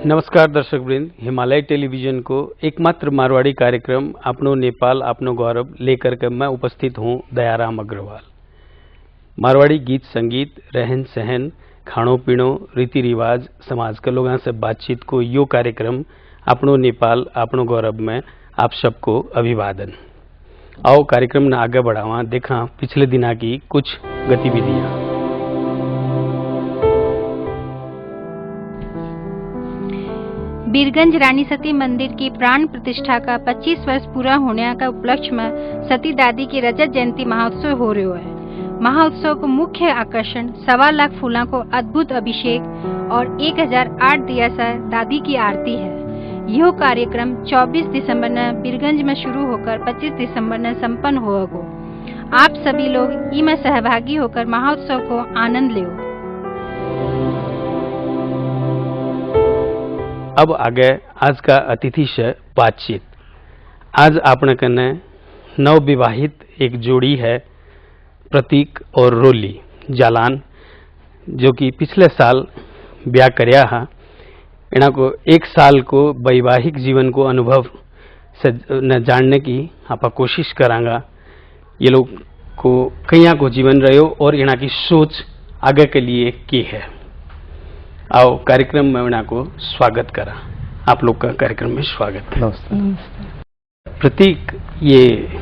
नमस्कार दर्शक वृंद, हिमालय टेलीविजन को एकमात्र मारवाड़ी कार्यक्रम अपनो नेपाल अपनो गौरव लेकर के मैं उपस्थित हूं दयाराम अग्रवाल। मारवाड़ी गीत संगीत, रहन सहन, खाणो पीणो, रीति रिवाज, समाज के लोगों से बातचीत को यो कार्यक्रम अपनो नेपाल अपनो गौरव में आप सबको अभिवादन। आओ कार्यक्रम ने आगे बढ़ावा, देखा पिछले दिना की कुछ गतिविधियां। बीरगंज रानी सती मंदिर की प्राण प्रतिष्ठा का 25 वर्ष पूरा होने का उपलक्ष्य में सती दादी की रजत जयंती महोत्सव हो रहा है। महोत्सव को मुख्य आकर्षण 1.25 लाख फूलों को अद्भुत अभिषेक और 1008 दिया से दादी की आरती है। यह कार्यक्रम 24 दिसंबर न बीरगंज में शुरू होकर 25 दिसंबर न संपन्न होगा। आप सभी लोग इसमें सहभागी होकर महोत्सव को आनंद ले। अब आगे आज का अतिथि से बातचीत। आज आपने कने नवविवाहित एक जोड़ी है, प्रतीक और रोली जालान, जो कि पिछले साल ब्याह करया है। इन्हें को 1 साल को वैवाहिक जीवन को अनुभव से न जानने की आप कोशिश करांगा। ये लोग को कईया को जीवन रहो और इन्हें की सोच आगे के लिए की है। आओ कार्यक्रम में इन्हें को स्वागत करा। आप लोग का कार्यक्रम में स्वागत है। नमस्ते। प्रतीक, ये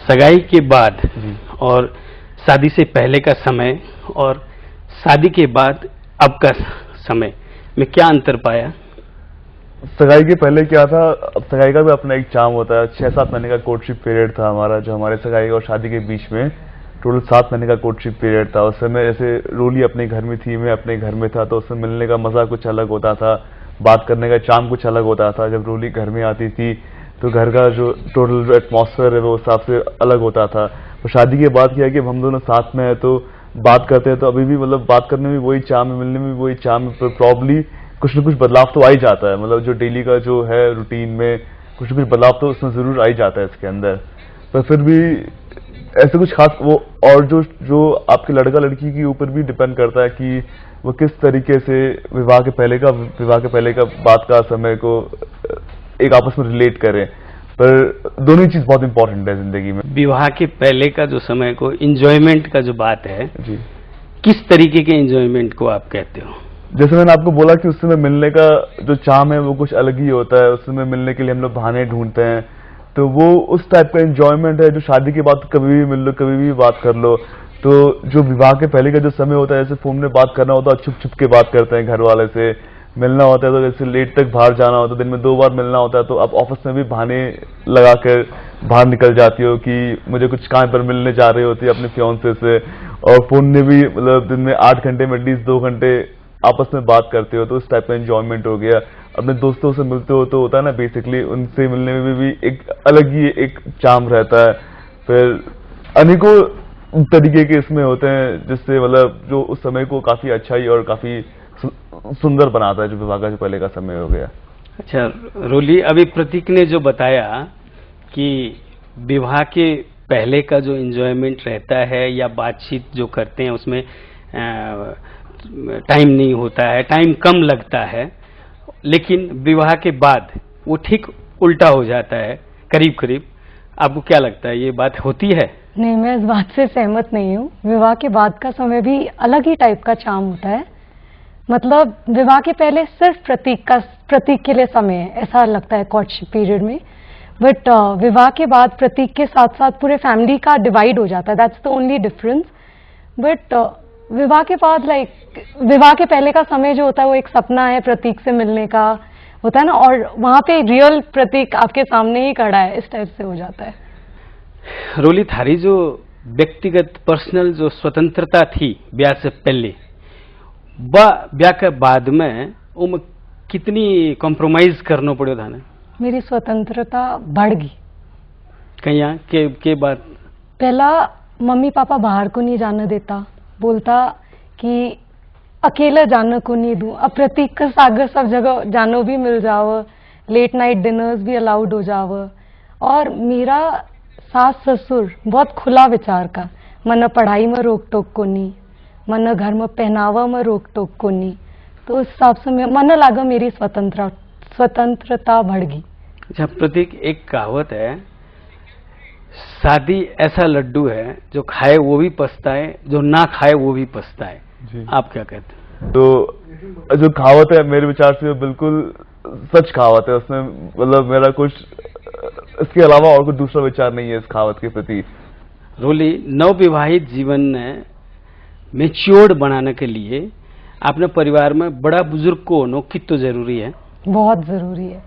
सगाई के बाद और शादी से पहले का समय और शादी के बाद अब का समय में क्या अंतर पाया? सगाई के पहले क्या था, अब सगाई का भी अपना एक चार्म होता है। 6-7 महीने का कोर्टशिप पीरियड था हमारा, जो हमारे सगाई और शादी के बीच में टोटल 7 महीने का कोर्टशिप पीरियड था। उस समय जैसे रोली अपने घर में थी, मैं अपने घर में था, तो उसमें मिलने का मजा कुछ अलग होता था, बात करने का चार्म कुछ अलग होता था। जब रोली घर में आती थी तो घर का जो टोटल एटमॉस्फेयर है वो हिसाब से अलग होता था। तो शादी के बाद क्या है कि हम दोनों साथ में है तो बात करते हैं, तो अभी भी मतलब बात करने में वही चार्म है, मिलने में वही चार्म है, पर प्रॉब्ली कुछ न कुछ बदलाव तो आ ही जाता है। मतलब जो डेली का जो है रूटीन में कुछ न कुछ बदलाव तो उसमें जरूर आ ही जाता है इसके अंदर, पर फिर भी ऐसे कुछ खास वो। और जो आपके लड़का लड़की के ऊपर भी डिपेंड करता है कि वो किस तरीके से विवाह के पहले का बाद का समय को एक आपस में रिलेट करें। पर दोनों ही चीज बहुत इंपॉर्टेंट है जिंदगी में। विवाह के पहले का जो समय को एंजॉयमेंट का जो बात है जी, किस तरीके के एंजॉयमेंट को आप कहते हो? जैसे मैंने आपको बोला कि उस समय मिलने का जो चार्म है वो कुछ अलग ही होता है। उस समय मिलने के लिए हम लोग बहाने ढूंढते हैं, तो वो उस टाइप का एंजॉयमेंट है जो शादी के बाद कभी भी मिल लो, कभी भी बात कर लो। तो जो विवाह के पहले का जो समय होता है, जैसे फोन में बात करना होता है, छुप छुप के बात करते हैं घर वाले से। मिलना होता है तो जैसे लेट तक बाहर जाना होता है, दिन में 2 बार मिलना होता है, तो आप ऑफिस में भी बहाने लगा कर बाहर निकल जाती हो कि मुझे कुछ काम पर मिलने जा रही होती है अपने फियांसे से। और फोन में भी मतलब दिन में 8 घंटे में एटलीस्ट 2 घंटे आपस में बात करते हो, तो उस टाइप का एंजॉयमेंट हो गया। अपने दोस्तों से मिलते हो तो होता है ना, बेसिकली उनसे मिलने में भी एक अलग ही एक चार्म रहता है। फिर अनेकों तरीके के इसमें होते हैं, जिससे मतलब जो उस समय को काफी अच्छाई और काफी सुंदर बनाता है, जो विवाह का जो पहले का समय हो गया। अच्छा रोली, अभी प्रतीक ने जो बताया कि विवाह के पहले का जो एंजॉयमेंट रहता है या बातचीत जो करते हैं उसमें टाइम नहीं होता है, टाइम कम लगता है, लेकिन विवाह के बाद वो ठीक उल्टा हो जाता है करीब करीब। आपको क्या लगता है, ये बात होती है? नहीं, मैं इस बात से सहमत नहीं हूँ। विवाह के बाद का समय भी अलग ही टाइप का चार्म होता है। मतलब विवाह के पहले सिर्फ प्रतीक के लिए समय है, ऐसा लगता है कोर्टशिप पीरियड में। बट विवाह के बाद प्रतीक के साथ साथ पूरे फैमिली का डिवाइड हो जाता है। That's the only difference. But विवाह के बाद विवाह के पहले का समय जो होता है वो एक सपना है, प्रतीक से मिलने का होता है ना, और वहां पे रियल प्रतीक आपके सामने ही खड़ा है, इस टाइप से हो जाता है। रोली, थारी जो व्यक्तिगत पर्सनल जो स्वतंत्रता थी ब्याह से पहले, ब्याह के बाद में उनमें कितनी कॉम्प्रोमाइज करना पड़ो था ना? मेरी स्वतंत्रता बढ़ गई। कहीं के बाद पहला मम्मी पापा बाहर को नहीं जाने देता, बोलता कि अकेला जाने को नहीं दूं। अब प्रतीक का सागर सब जगह जानो भी मिल जाओ, लेट नाइट डिनर्स भी अलाउड हो जाओ। और मेरा सास ससुर बहुत खुला विचार का, मन पढ़ाई में रोक टोक को नहीं, मन घर में पहनावा में रोक टोक को नहीं। तो उस हिसाब से मन लागा मेरी स्वतंत्रता बढ़ गई। अच्छा प्रतीक, एक कहावत है, शादी ऐसा लड्डू है जो खाए वो भी पछताए, जो ना खाए वो भी पछताए। जी। आप क्या कहते हैं? तो जो कहावत है मेरे विचार से बिल्कुल सच कहावत है, उसमें मतलब मेरा कुछ इसके अलावा और कुछ दूसरा विचार नहीं है इस कहावत के प्रति। रोली, नवविवाहित जीवन में मेच्योर्ड बनाने के लिए अपने परिवार में बड़ा बुजुर्ग को होना कितना जरूरी है? बहुत जरूरी है,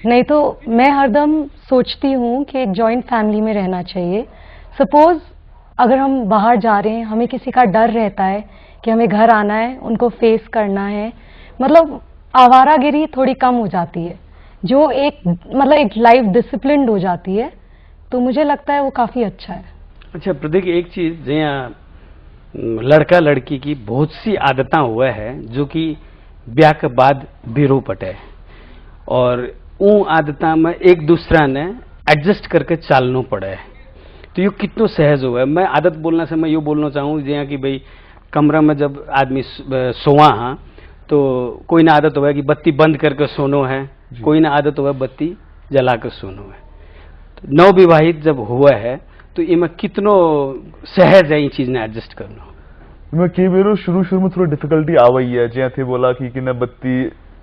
नहीं तो मैं हरदम सोचती हूँ कि एक जॉइंट फैमिली में रहना चाहिए। सपोज अगर हम बाहर जा रहे हैं, हमें किसी का डर रहता है कि हमें घर आना है, उनको फेस करना है, मतलब आवारागिरी थोड़ी कम हो जाती है, जो एक लाइफ डिसिप्लिन्ड हो जाती है, तो मुझे लगता है वो काफी अच्छा है। अच्छा प्रतीक, एक चीज जहाँ लड़का लड़की की बहुत सी आदतें हुआ है जो कि ब्याह के बाद बिरो पटे, और उन आदतों में एक दूसरा ने एडजस्ट करके चालना पड़े है, तो ये कितना सहज हुआ है। मैं आदत बोलने से मैं ये बोलना चाहूँ जहाँ कि भाई कमरा में जब आदमी सोवा हाँ तो कोई ना आदत हुआ है कि बत्ती बंद करके सोनो है, कोई ना आदत हुआ है बत्ती जला कर सोनो है। तो नवविवाहित जब हुआ है तो इनमें कितनो सहज है ये चीज ने एडजस्ट करना? मैं कई बार शुरू में थोड़ी डिफिकल्टी आ गई है, जैसे थे बोला कि न बत्ती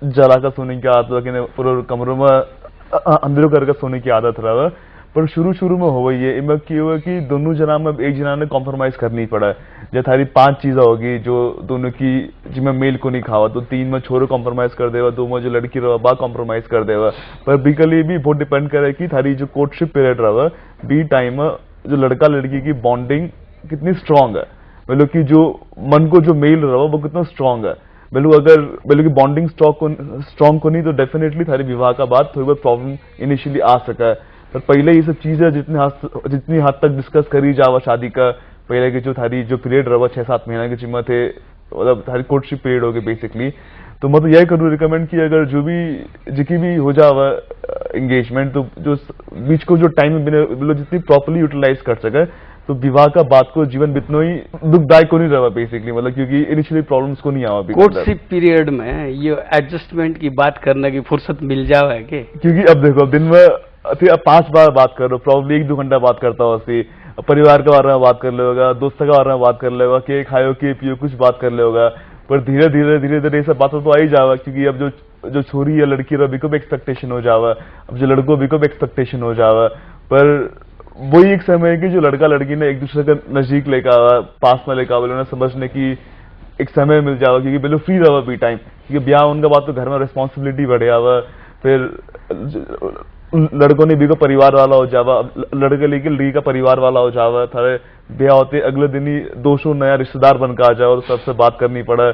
जला कर सोने की आदत, कि न पूरा कमरों में अंदर करके सोने की आदत रहा, पर शुरू में हो गई है। इनमें क्या हुआ कि दोनों जना में एक जना ने कॉम्प्रोमाइज करनी पड़ा है। जैसे थारी 5 चीजें होगी जो दोनों की जिसमें मेल को नहीं खावा, तो 3 में छोरो कॉम्प्रोमाइज कर देगा, 2 में जो लड़की रहा बा कॉम्प्रोमाइज कर देगा। पर बिकली भी बहुत डिपेंड करे कि थारी जो कोर्टशिप पीरियड रहा बी टाइम में जो लड़का लड़की की बॉन्डिंग कितनी स्ट्रांग है, मतलब कि जो मन को जो मेल रहा वो कितना स्ट्रांग है। मतलब की बॉन्डिंग स्ट्रांग को नहीं तो डेफिनेटली थारी विवाह का बाद थोड़ी बहुत प्रॉब्लम इनिशियली आ सका है। पर पहले ये सब चीजें जितनी हद तक डिस्कस करी जावा शादी का पहले की जो थारी जो पीरियड रहा 6-7 महीना की जिम्मत है, मतलब थारी कोर्टशिप पीरियड होगी बेसिकली। तो मैं तो यही करूँ रिकमेंड कि अगर जो भी हो जावा एंगेजमेंट, तो जो बीच को जो टाइम मतलब जितनी प्रॉपर्ली यूटिलाइज कर सके, तो विवाह का बात को जीवन बितना ही दुखदायक को नहीं रहा बेसिकली, मतलब क्योंकि इनिशियली प्रॉब्लम्स को नहीं आवा। कोर्टशिप पीरियड में ये एडजस्टमेंट की बात करने की फुर्सत मिल जावे के? क्योंकि अब देखो दिन में 5 बार बात कर लो, प्रॉब्ली 1-2 घंटा बात करता हो, परिवार के बारे में बात कर लेगा, दोस्तों के बारे में बात कर लेगा, के खाओ के पियो कुछ बात कर लेगा। पर धीरे धीरे ये सब बातों तो आ ही जावा, क्योंकि अब जो छोरी या लड़की रहा बिको भी एक्सपेक्टेशन हो जावा, अब जो लड़को बिको भी एक्सपेक्टेशन हो जावा। पर वही एक समय है कि जो लड़का लड़की ने एक दूसरे के नजदीक लेकर आवा, पास में लेकर आवा, उन्हें समझने की एक समय मिल जावा, क्योंकि पहले फ्री रहा बी टाइम, क्योंकि ब्याह उनका बात तो घर में रिस्पॉन्सिबिलिटी बढ़े आवा। फिर लड़कों ने भी को परिवार वाला हो जावा, लड़के लेके लड़की का परिवार वाला हो जावा, थारे ब्याह होते अगले दिन ही 200 नया रिश्तेदार बनकर आ जाओ, तो सबसे बात करनी पड़ा,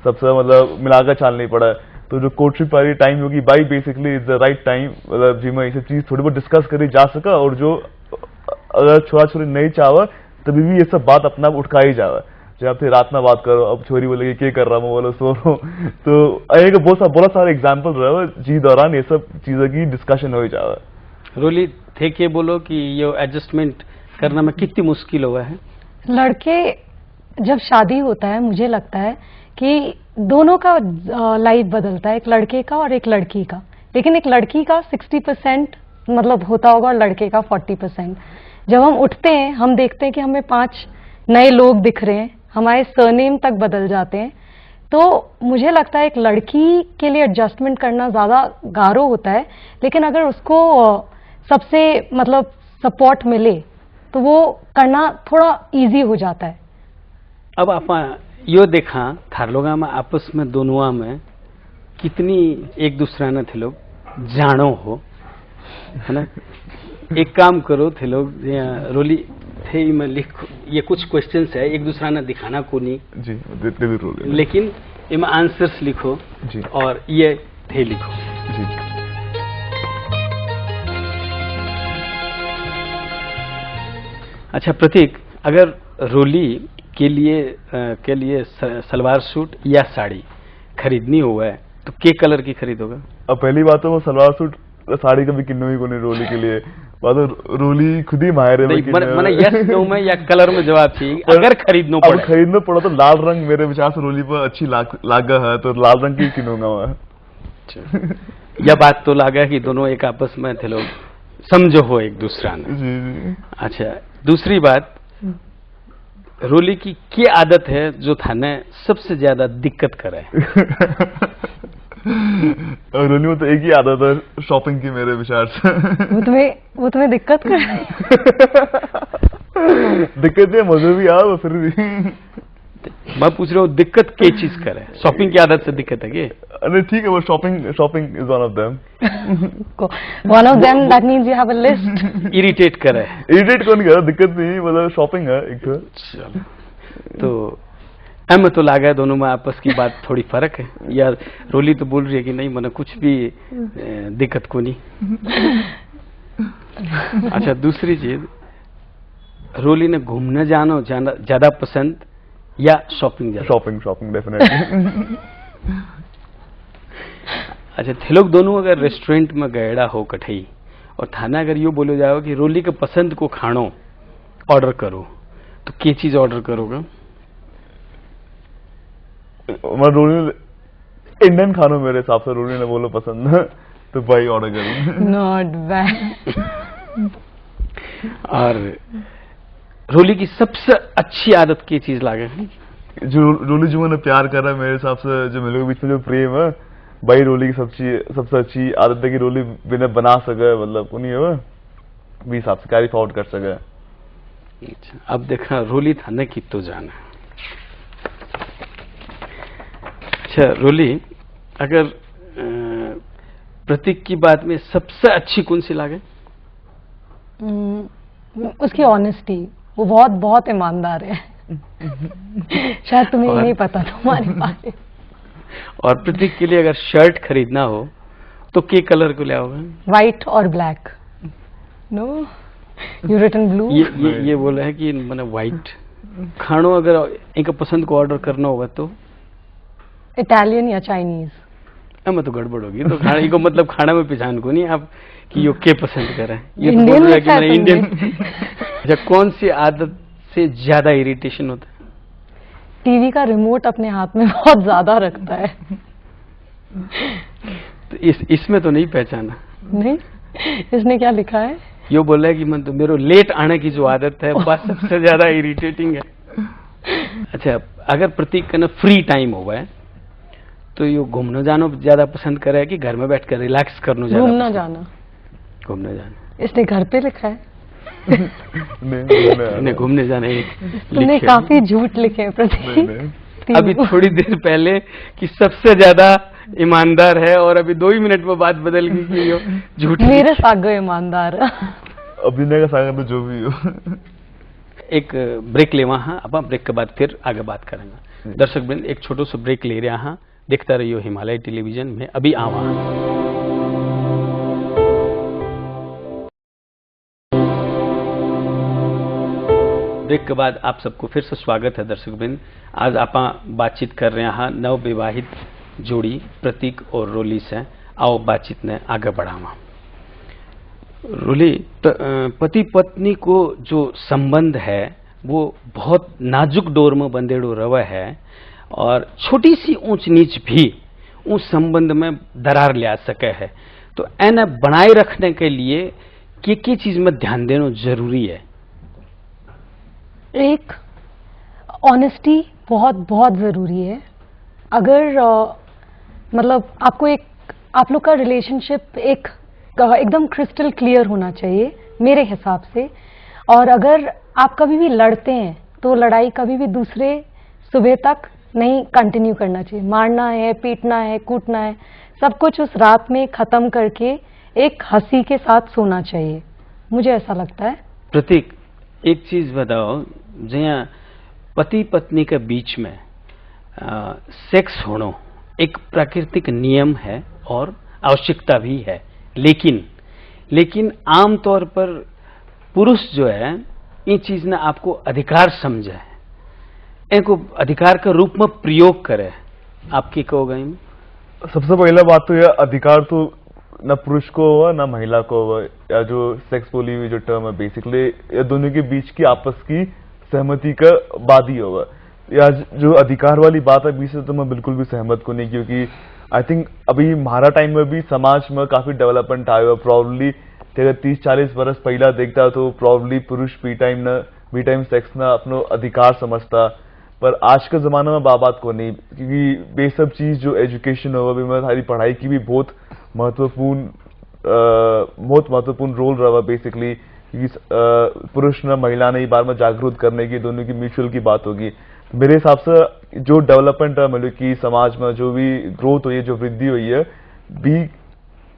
सबसे मतलब मिलाकर चालनी पड़ा। तो जो कोर्टशिप वाली टाइम होगी by basically is the right time, मतलब जिसमें ये चीज थोड़ी बहुत डिस्कस करी जा सका, और जो अगर छोरा छोरी नहीं चाहे तभी भी ये सब बात अपना उठा ही जावा। जब आप रात में बात करो, अब छोरी बोलेगी क्या कर रहा हूँ, बोलो सो रहा हूँ, तो एक बहुत सारे एग्जाम्पल रहा जी दौरान ये सब चीजों की डिस्कशन हो ही जावा। रोली थे के बोलो कि ये एडजस्टमेंट करना में कितनी मुश्किल हुआ है? लड़के जब शादी होता है मुझे लगता है कि दोनों का लाइफ बदलता है, एक लड़के का और एक लड़की का, लेकिन एक लड़की का 60% मतलब होता होगा और लड़के का 40%। जब हम उठते हैं हम देखते हैं कि हमें 5 नए लोग दिख रहे हैं, हमारे सरनेम तक बदल जाते हैं। तो मुझे लगता है एक लड़की के लिए एडजस्टमेंट करना ज़्यादा गारो होता है, लेकिन अगर उसको सबसे मतलब सपोर्ट मिले तो वो करना थोड़ा इजी हो जाता है। अब आप यो देखा थार लोग में आपस में दोनों में कितनी एक दूसरा ने थे लोग जानो हो, है ना? एक काम करो थे लोग, रोली थे में लिखो, ये कुछ क्वेश्चंस है, एक दूसरा ने दिखाना को नहीं जी, जरूर, लेकिन इनमें आंसर्स लिखो जी, और ये थे लिखो जी। अच्छा प्रतीक, अगर रोली के लिए सलवार सूट या साड़ी खरीदनी हुआ है तो के कलर की खरीदोगा? अब पहली बात तो वो सलवार सूट साड़ी कभी किन्नू ही को नहीं रोली के लिए, रोली खुद ही माहिर है मैंने यस नो में या कलर में जवाब चाहिए। अगर खरीदना अब खरीदना पड़ा तो लाल रंग मेरे विचार से रोली पर अच्छी लागा है, तो लाल रंग की किनूंगा मैं। यह बात तो लगा कि दोनों एक आपस में थे लोग समझो हो एक दूसरा ने। जी। अच्छा, दूसरी बात, रोली की क्या आदत है जो थाने सबसे ज्यादा दिक्कत करे? रोली में तो एक ही आदत है शॉपिंग की मेरे विचार से। वो तुम्हें दिक्कत करे? दिक्कत है, मजे भी आ फिर भी। मैं पूछ रहा हूँ दिक्कत क्या चीज करे? शॉपिंग की आदत से दिक्कत है क्या? अरे ठीक है, वो shopping is one of them. One of them that means you have a list. Irritate करे? इरिटेट कौन करे, दिक्कत नहीं, मतलब शॉपिंग है एक तो। चलो, तो हमें तो लगा है दोनों में आपस की बात थोड़ी फर्क है, या रोली तो बोल रही है कि नहीं मैंने कुछ भी दिक्कत को नहीं। अच्छा, दूसरी चीज, रोली ने घूमने जाना ज्यादा पसंद या शॉपिंग ज्यादा? Shopping definitely. अच्छा, थे लोग दोनों अगर रेस्टोरेंट में गएड़ा हो कठई और थाना अगर यो बोलो जाओ कि रोली के पसंद को खानो ऑर्डर करो, तो क्या चीज ऑर्डर करोगे? मैं रोली इंडियन खाना मेरे हिसाब से रोली ने बोलो पसंद है तो भाई ऑर्डर करूँ। Not bad. और रोली की सबसे अच्छी आदत की चीज लागे? जो रोली जो मैंने प्यार करा है मेरे हिसाब से, जो मेरे के बीच में जो प्रेम है भाई, रोली की सबसे अच्छी आदत है कि रोली बिना बना सके, मतलब उन्हीं है भी हिसाब से कैरी फॉरवर्ड कर सके। अच्छा, अब देखा रोली थाने की तो जाना। अच्छा रोली, अगर प्रतीक की बात में सबसे अच्छी कौन सी लागे? उसकी ऑनेस्टी, वो बहुत बहुत ईमानदार है। शायद तुम्हें नहीं पता तुम्हारे बारे। और प्रतीक के लिए अगर शर्ट खरीदना हो तो के कलर को ले आओगे? व्हाइट और black. No, you written blue. ये बोला है कि मैंने व्हाइट। खानो अगर इनका पसंद को ऑर्डर करना होगा तो इटालियन या चाइनीज? मैं तो गड़बड़ होगी, तो खाने को मतलब खाना में पहचान को नहीं आप कि यो के पसंद कर रहे हैं। ये तो बोल रहा है कि मैंने इंडियन। अच्छा, कौन सी आदत से ज्यादा इरिटेशन होता है? टीवी का रिमोट अपने हाथ में बहुत ज्यादा रखता है। तो इसमें तो नहीं पहचाना? नहीं, इसने क्या लिखा है? यो बोला है कि मैं तो मेरे लेट आने की जो आदत है बस सबसे ज्यादा इरिटेटिंग है। अच्छा, अगर प्रतीक का ना फ्री टाइम हुआ है तो यो घूमने जाना ज्यादा पसंद करे कि घर में बैठकर रिलैक्स करना ज्यादा? घूमना जाना। घूमने जाना। इसने घर पे लिखा है। नहीं, घूमने जाना तुमने काफी झूठ लिखे हैं प्रतीक। अभी थोड़ी देर पहले कि सबसे ज्यादा ईमानदार है और अभी 2 ही मिनट में बात बदल गई कि यो झूठ। मेरे सागो ईमानदार। अभिनय का सागर तो जो भी हो। एक ब्रेक ले वहां, अब ब्रेक के बाद फिर आगे बात करेंगे। दर्शक वृंद, एक छोटो सा ब्रेक ले रहे हैं, देखता रहियो हिमालय टेलीविजन में। अभी आवा ब्रेक के बाद आप सबको फिर से स्वागत है। दर्शक वृंद, आज आप बातचीत कर रहे हैं नव विवाहित जोड़ी प्रतीक और रोली से। आओ बातचीत ने आगे बढ़ावा। रोली, पति पत्नी को जो संबंध है वो बहुत नाजुक डोर में बंधेड़ो रवा है और छोटी सी ऊंच नीच भी उस संबंध में दरार ले आ सके है। तो एने बनाए रखने के लिए क्या चीज में ध्यान देना जरूरी है? एक, ऑनेस्टी बहुत बहुत जरूरी है। अगर मतलब आप लोग का रिलेशनशिप एकदम क्रिस्टल क्लियर होना चाहिए मेरे हिसाब से। और अगर आप कभी भी लड़ते हैं तो लड़ाई कभी भी दूसरे सुबह तक नहीं कंटिन्यू करना चाहिए। मारना है, पीटना है, कूटना है, सब कुछ उस रात में खत्म करके एक हंसी के साथ सोना चाहिए, मुझे ऐसा लगता है। प्रतीक, एक चीज बताओ, जहाँ पति पत्नी के बीच में सेक्स होना एक प्राकृतिक नियम है और आवश्यकता भी है, लेकिन आमतौर पर पुरुष जो है ये चीज ने आपको अधिकार समझे है, इनको अधिकार के रूप में प्रयोग करे। आप क्या कहोगे? सबसे पहला बात तो यह अधिकार तो ना पुरुष को हुआ ना महिला को हुआ, या जो सेक्स बोली हुई जो टर्म है बेसिकली या दोनों के बीच की आपस की सहमति का बाद ही होगा। या जो अधिकार वाली बात है बीच से तो मैं बिल्कुल भी सहमत को नहीं, क्योंकि आई थिंक अभी हमारा टाइम में भी समाज में काफी डेवलपमेंट आया हुआ। प्रॉब्ली अगर 30-40 वर्ष पहला देखता तो प्रॉब्ली पुरुष बी टाइम सेक्स ना अपनो अधिकार समझता, पर आज के जमाने में बात को नहीं, क्योंकि ये सब चीज जो एजुकेशन हो भी मैं हमारी पढ़ाई की भी बहुत महत्वपूर्ण रोल रहा बेसिकली, क्योंकि पुरुष न महिला ने बार में जागरूक करने की दोनों की म्यूचुअल की बात होगी। तो मेरे हिसाब से जो डेवलपमेंट है मतलब कि समाज में जो भी ग्रोथ हुई है, जो वृद्धि हुई है, भी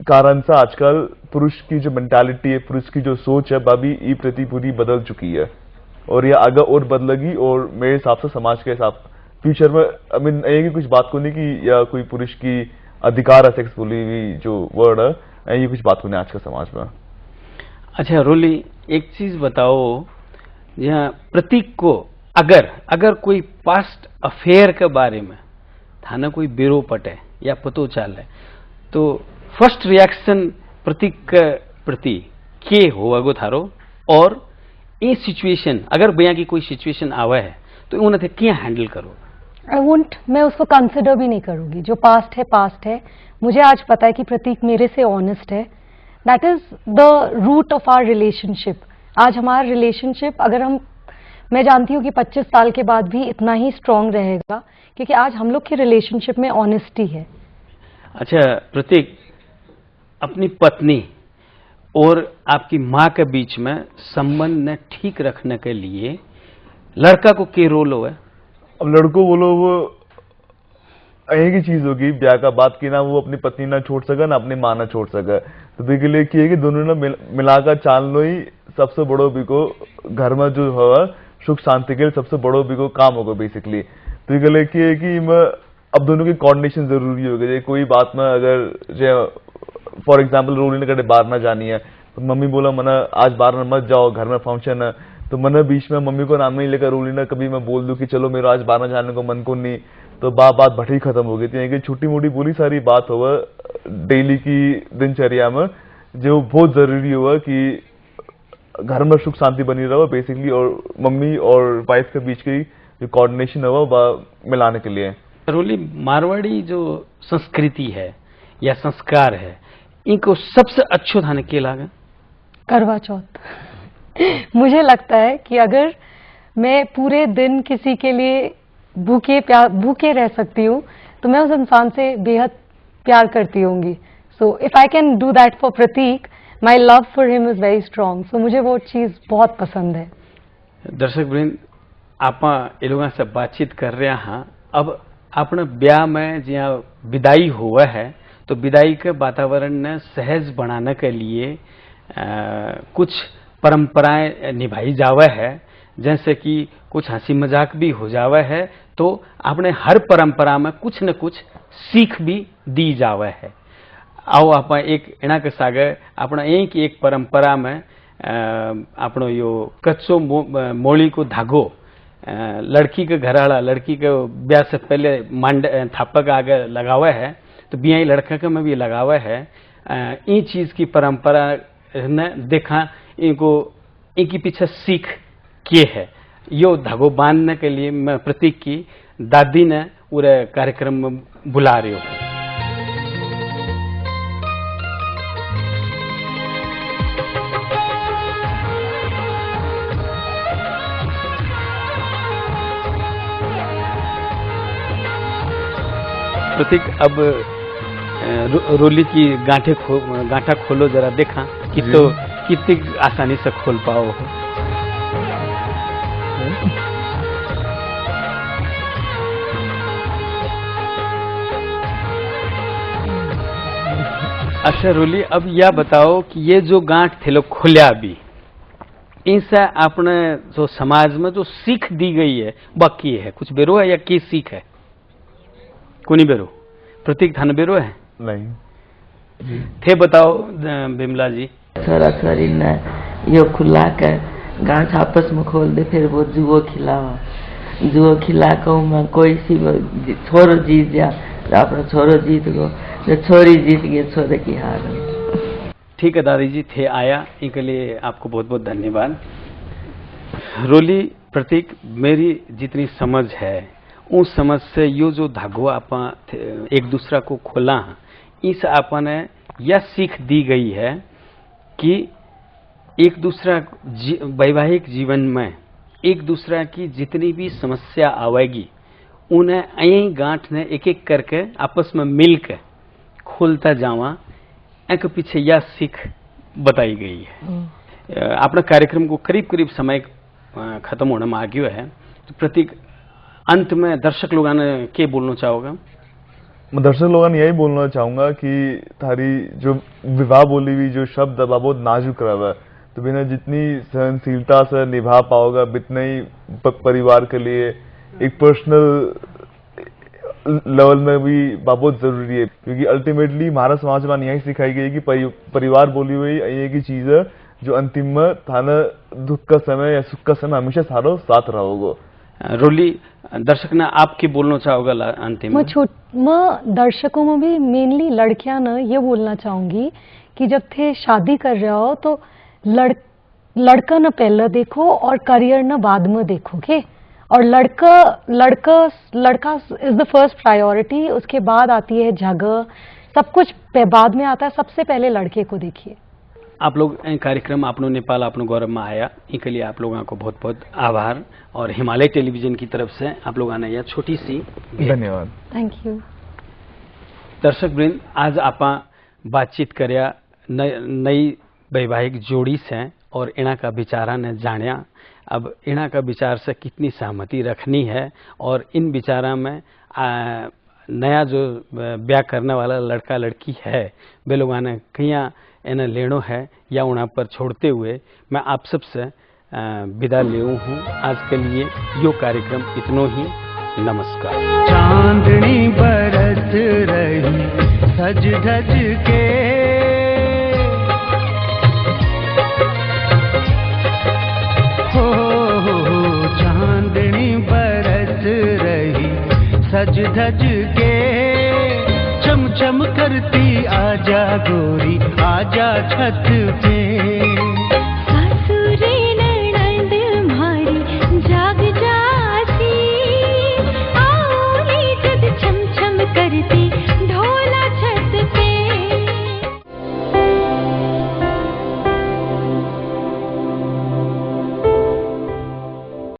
कारण से आजकल पुरुष की जो मेंटालिटी है, पुरुष की जो सोच है बाबी ई प्रति पूरी बदल चुकी है, और ये आगे और बदलेगी। और मेरे हिसाब से समाज के हिसाब फ्यूचर में आई मीन ये कुछ बात को नहीं कि या कोई पुरुष की अधिकार है सेक्स बोली हुई जो वर्ड है, ये कुछ बात को नहीं आज के समाज में। अच्छा रोली, एक चीज बताओ, यहाँ प्रतीक को अगर कोई पास्ट अफेयर के बारे में थाना कोई ब्यूरो पटे या पतो चाले तो फर्स्ट रिएक्शन प्रतीक के प्रति के होगा थारो, और ये सिचुएशन अगर भैया की कोई सिचुएशन आवा है तो उन्हें क्या हैंडल करो? मैं उसको कंसिडर भी नहीं करूंगी। जो पास्ट है। मुझे आज पता है कि प्रतीक मेरे से ऑनेस्ट है। That is the root of our relationship. आज हमारा रिलेशनशिप मैं जानती हूँ कि 25 साल के बाद भी इतना ही स्ट्रांग रहेगा, क्योंकि आज हम लोग के रिलेशनशिप में ऑनेस्टी है। अच्छा प्रतीक, अपनी पत्नी और आपकी माँ के बीच में संबंध ने ठीक रखने के लिए लड़का को क्या रोल हो है? अब लड़को बोलो वो एक ही चीज होगी, ब्याह का बात की ना वो अपनी पत्नी ना छोड़ सका ना अपनी माँ ना छोड़ सका, तो भी के लिए की है कि दोनों ने मिलाकर चाल लो ही सबसे बड़ो भी को घर में जो होगा सुख शांति के लिए सबसे बड़ो भी को काम होगा बेसिकली। तो ये लिए की है कि अब दोनों की कोऑर्डिनेशन जरूरी हो गई। कोई बात में अगर फॉर एग्जाम्पल रोली ने कटे बाहर ना जानी है तो मम्मी बोला मना आज बाहर मत जाओ, घर में फंक्शन है, तो मैंने बीच में मम्मी को नाम नहीं लेकर रोली ने कभी मैं बोल दूं कि चलो मेरा आज बाहर जाने को मन को नहीं, तो बात भट्टी खत्म हो गई थी। कि छोटी मोटी बोली सारी बात हुआ डेली की दिनचर्या में जो बहुत जरूरी हुआ कि घर में सुख शांति बनी रहा बेसिकली, और मम्मी और वाइफ के बीच की जो कोऑर्डिनेशन हुआ वह मिलाने के लिए। रोली, मारवाड़ी जो संस्कृति है या संस्कार है इनको सबसे अच्छो थाने के लागे? करवा चौथ। मुझे लगता है कि अगर मैं पूरे दिन किसी के लिए भूखे रह सकती हूँ तो मैं उस इंसान से बेहद प्यार करती होंगी। So if I can do that for Pratik, my love for him is very strong. So मुझे वो चीज बहुत पसंद है। दर्शक वृंद, आप लोगों से बातचीत कर रहे हैं। अब अपने ब्याह में जहाँ विदाई हुआ है तो विदाई के वातावरण ने सहज बनाने के लिए कुछ परंपराएं निभाई जावे है, जैसे कि कुछ हंसी मजाक भी हो जावे है, तो आपने हर परंपरा में कुछ न कुछ सीख भी दी जावे है। आओ आप एक एना के सागे अपना एक परंपरा में आपनो यो कच्चो मोली को धागो लड़की के घरवाला लड़की के ब्याह से पहले थापक आगे लगावे है, तो बिया लड़का के में भी लगावे है। इन चीज की परंपरा ने देखा इनकी पीछे सीख किए है। यो धागो बांधने के लिए मैं प्रतीक की दादी ने पूरे कार्यक्रम में बुला रही हूँ। प्रतीक, अब रोली की गांठा खोलो जरा, देखा कितनी आसानी से खोल पाओ। अच्छा रोली, अब यह बताओ कि ये जो गांठ थे लोग खोलिया अभी, इनसे आपने जो समाज में जो सीख दी गई है बाकी है कुछ बेरो है या की सीख है? कोनी बेरो? प्रतीक थाने बेरो है? नहीं थे बताओ बिमला जी। छोरा छोरी ने यो खुला कर गांठ आपस में खोल दे, फिर वो जुओ खिला को में कोई सी छोरो जीत जा, अपना छोरो जीत गो, जो छोरी जीत गई छोरे की हार। ठीक है दादी जी, थे आया इनके लिए आपको बहुत बहुत धन्यवाद। रोली प्रतीक, मेरी जितनी समझ है उस समझ से यो जो धागो आप एक दूसरा को खोला, इस आपने यह सीख दी गई है कि एक दूसरा वैवाहिक जीवन में एक दूसरा की जितनी भी समस्या आवेगी उन्हें यही गांठ ने एक एक करके आपस में मिलकर खोलता जावा, एक पीछे यह सीख बताई गई है। अपना कार्यक्रम को करीब करीब समय खत्म होने में आ गया है, तो प्रतीक अंत में दर्शक लोगों ने क्या बोलना चाहोगा? मैं दर्शक लोगों ने यही बोलना चाहूंगा कि थारी जो विवाह बोली हुई जो शब्द है बहुत नाजुक रहा है, तो बिना जितनी सहनशीलता से निभा पाओगा बितना ही परिवार के लिए एक पर्सनल लेवल में भी बहुत जरूरी है, क्योंकि अल्टीमेटली हमारा समाज में यही सिखाई गई कि परिवार बोली हुई एक ही चीज है जो अंतिम में थाना दुख का समय या सुख का समय हमेशा सारो साथ रहोगे। रोली, दर्शक ने आपके बोलना चाहोगा अंतिम में? मैं दर्शकों में भी मेनली लड़कियां ना ये बोलना चाहूंगी कि जब थे शादी कर रहे हो तो लड़का न पहले देखो और करियर न बाद में देखोगे, और लड़का इज द फर्स्ट प्रायोरिटी, उसके बाद आती है जगह, सब कुछ बाद में आता है, सबसे पहले लड़के को देखिए। आप लोग कार्यक्रम अपनो नेपाल अपनो गौरव में आया, इनके लिए आप लोगों को बहुत बहुत आभार, और हिमालय टेलीविजन की तरफ से आप लोगों ने यह छोटी सी धन्यवाद। Thank you. दर्शक वृंद, आज आप बातचीत करया नई वैवाहिक जोड़ी से और इना का विचारा ने जानिया। अब इना का विचार से कितनी सहमति रखनी है और इन विचारा में नया जो ब्याह करने वाला लड़का लड़की है वे लोगों ने कहीं इन्हें लेनो है या उन्हें पर छोड़ते हुए मैं आप सबसे विदा ले हूँ। आज के लिए यो कार्यक्रम इतनो ही। नमस्कार। चांदनी बरस रही सज धज के, चांदनी बरस रही सज धज के, चम चम करती आजा गोरी आजा छत पे।